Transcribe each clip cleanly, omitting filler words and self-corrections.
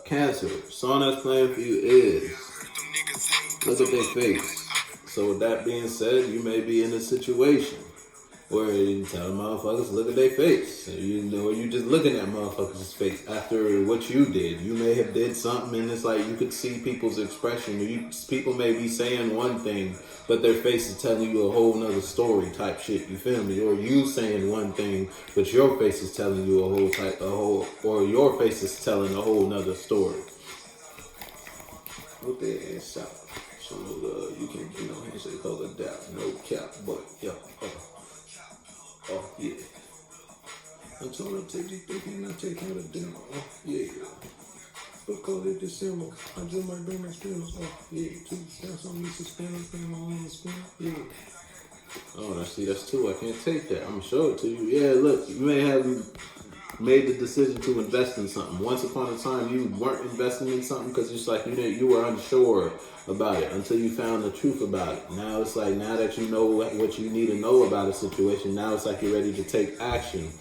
Cancer. Song that's playing for you is look at their face. So with that being said, you may be in a situation where you tell motherfuckers look at their face. Or you just looking at motherfuckers' face after what you did. You may have did something and it's like you could see people's expression. People may be saying one thing, but their face is telling you a whole nother story type shit. You feel me? Or you saying one thing, but your face is telling you or your face is telling a whole nother story. Look their ass out. So you can, handshake, hold it down, no cap, but yeah. Oh, yeah. I told her take these thinking, I take her to dinner. Oh, yeah. Because it's December, I just might bring my spinners. Oh, yeah. 2 stamps on me, suspenders, bring my own spin. Yeah. Oh, that's 2. I can't take that. I'm going to show it to you. Yeah, look, you may have made the decision to invest in something. Once upon a time, you weren't investing in something because it's like you were unsure about it until you found the truth about it. Now it's like, now that you know what you need to know about a situation, now it's like you're ready to take action.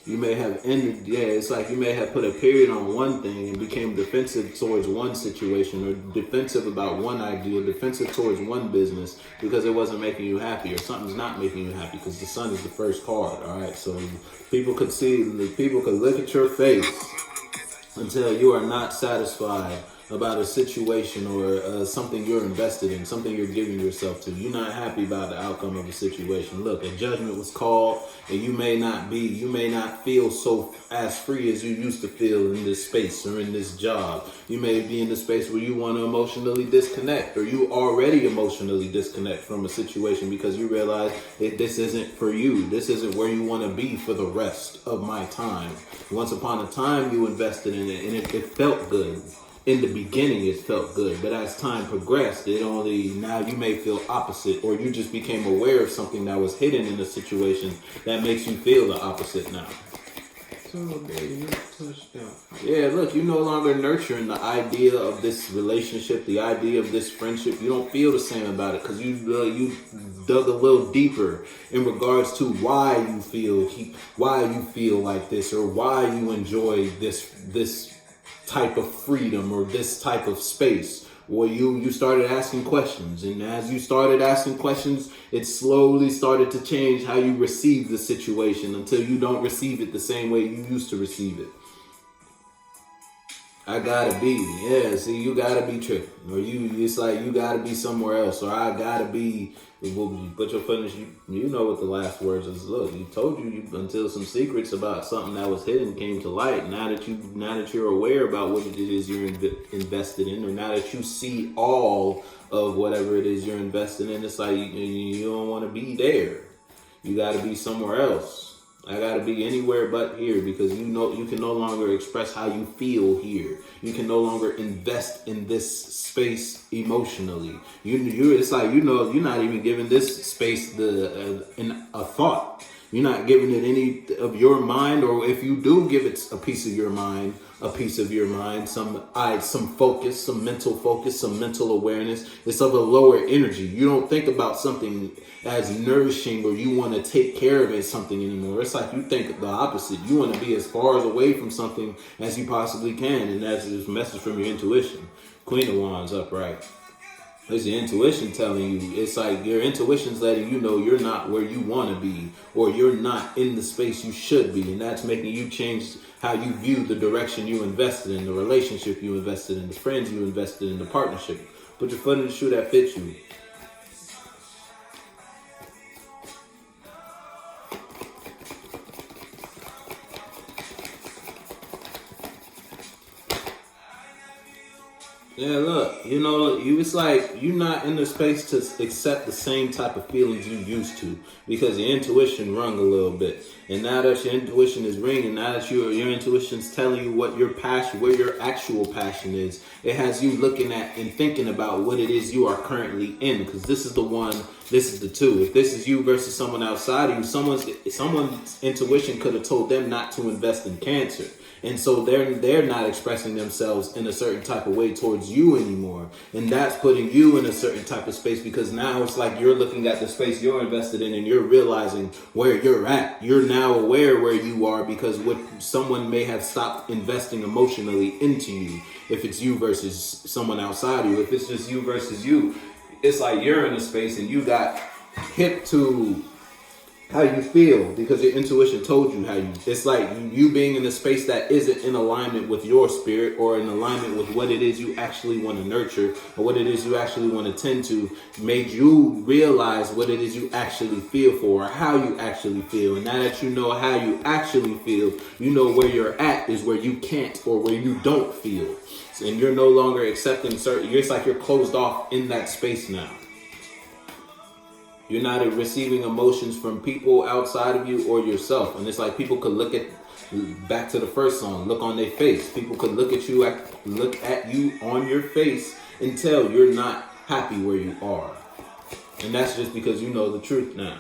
You may have it's like you may have put a period on one thing and became defensive towards one situation, or defensive about one idea, defensive towards one business because it wasn't making you happy, or something's not making you happy because the sun is the first card. All right, so people could look at your face until you are not satisfied about a situation or something you're invested in, something you're giving yourself to. You're not happy about the outcome of a situation. Look, a judgment was called, and you may not feel so as free as you used to feel in this space or in this job. You may be in the space where you want to emotionally disconnect, or you already emotionally disconnect from a situation because you realize that this isn't for you. This isn't where you want to be for the rest of my time. Once upon a time, you invested in it, and it felt good. In the beginning, it felt good, but as time progressed, now you may feel opposite, or you just became aware of something that was hidden in a situation that makes you feel the opposite now. Yeah, look, you're no longer nurturing the idea of this relationship, the idea of this friendship. You don't feel the same about it because you dug a little deeper in regards to why you feel like this, or why you enjoy this type of freedom or this type of space. Well, you started asking questions, and as you started asking questions, it slowly started to change how you receive the situation until you don't receive it the same way you used to receive it. You gotta be tripping, or it's like you gotta be somewhere else, or I gotta be. But your finish, you know what the last words is. Look, you told you until some secrets about something that was hidden came to light. Now that you're aware about what it is you're invested in, or now that you see all of whatever it is you're invested in, it's like you don't want to be there. You got to be somewhere else. I got to be anywhere but here, because you can no longer express how you feel here. You can no longer invest in this space emotionally. It's like you're not even giving this space a thought. You're not giving it any of your mind, or if you do give it a piece of your mind, some focus, some mental awareness, it's of a lower energy. You don't think about something as nourishing, or you want to take care of it as something anymore. It's like you think the opposite. You want to be as far away from something as you possibly can, and that's this message from your intuition. Queen of Wands upright. It's your intuition telling you. It's like your intuition's letting you know you're not where you want to be, or you're not in the space you should be, and that's making you change how you view the direction you invested in, the relationship you invested in, the friends you invested in, the partnership. Put your foot in the shoe that fits you. Yeah, look, it's like you're not in the space to accept the same type of feelings you used to, because your intuition rung a little bit. And now that your intuition is ringing, now that your intuition's telling you what your passion, where your actual passion is, it has you looking at and thinking about what it is you are currently in, because this is the 2. If this is you versus someone outside of you, someone's intuition could have told them not to invest in Cancer. And so they're not expressing themselves in a certain type of way towards you anymore. And that's putting you in a certain type of space, because now it's like you're looking at the space you're invested in and you're realizing where you're at. You're now aware where you are because what someone may have stopped investing emotionally into you. If it's you versus someone outside of you, if it's just you versus you, it's like you're in a space and you got hip to how you feel because your intuition told you how you. It's like you being in a space that isn't in alignment with your spirit or in alignment with what it is you actually want to nurture or what it is you actually want to tend to, made you realize what it is you actually feel for or how you actually feel. And now that you know how you actually feel, you know where you're at is where you can't or where you don't feel. And you're no longer accepting certain. It's like you're closed off in that space now. You're not receiving emotions from people outside of you or yourself. And it's like people could look at, back to the first song, look on their face. People could look at you on your face and tell you're not happy where you are. And that's just because you know the truth now.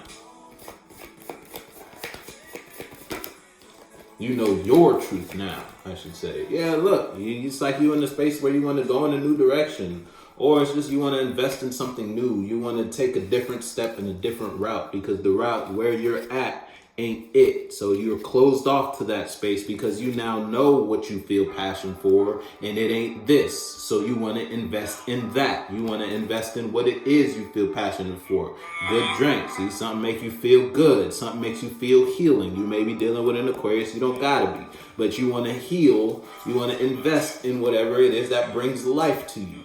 You know your truth now, I should say. Yeah, look, it's like you in a space where you want to go in a new direction. Or it's just you want to invest in something new. You want to take a different step in a different route because the route where you're at ain't it. So you're closed off to that space because you now know what you feel passion for and it ain't this. So you want to invest in that. You want to invest in what it is you feel passionate for. Good drinks. See, something make you feel good. Something makes you feel healing. You may be dealing with an Aquarius. You don't gotta be. But you want to heal. You want to invest in whatever it is that brings life to you.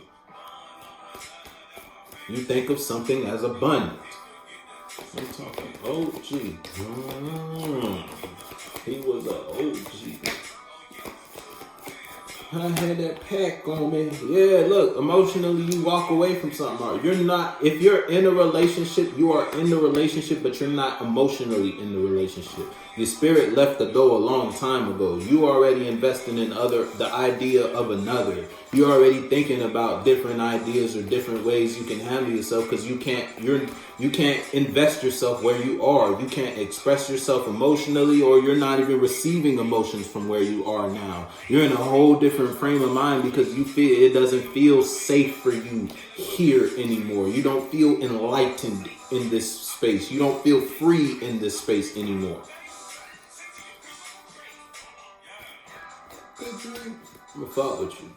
You think of something as abundant. I'm talking OG. He was an OG. I had that pack on me. Yeah, look, emotionally you walk away from something. You're not, if you're in a relationship, you are in the relationship, but you're not emotionally in the relationship. Your spirit left the door a long time ago. You already investing in the idea of another. You're already thinking about different ideas or different ways you can handle yourself because you can't invest yourself where you are. You can't express yourself emotionally, or you're not even receiving emotions from where you are now. You're in a whole different frame of mind because you feel it doesn't feel safe for you here anymore. You don't feel enlightened in this space. You don't feel free in this space anymore. Good drink. I'm gonna fuck with you.